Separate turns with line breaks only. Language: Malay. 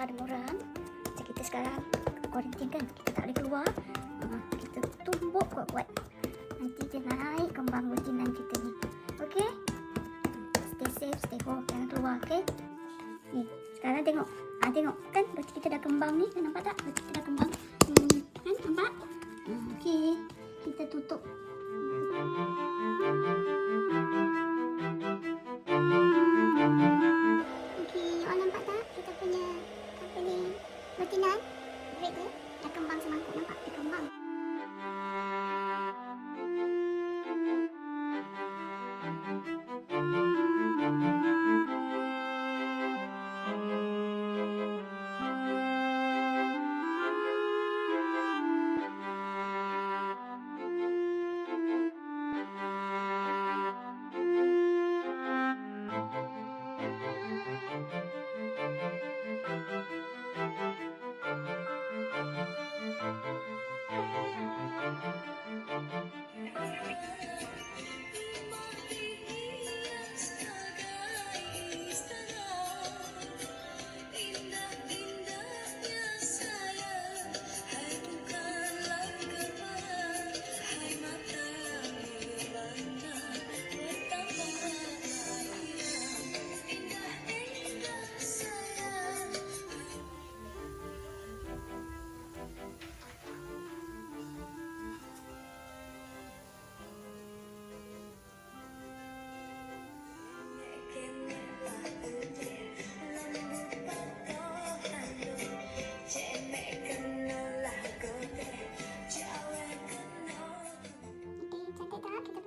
dengan orang. Macam kita sekarang kuarantin kan, kita tak boleh keluar. Kita tumbuk kuat-kuat. Nanti dia naik kembang roti naan kita ni. Okay? Stay safe, stay home, jangan keluar, okay? Ni, sekarang tengok. Tengok kan roti kita dah kembang ni. Nampak tak? Roti kita dah kembang. Kan? Nampak? Okay. Kita tutup. Okay, awak nampak tak? Kita punya apa ni? Roti naan. Bread dia dah kembang semangkuk. Nampak? Dia kembang. Cantik tak? Kita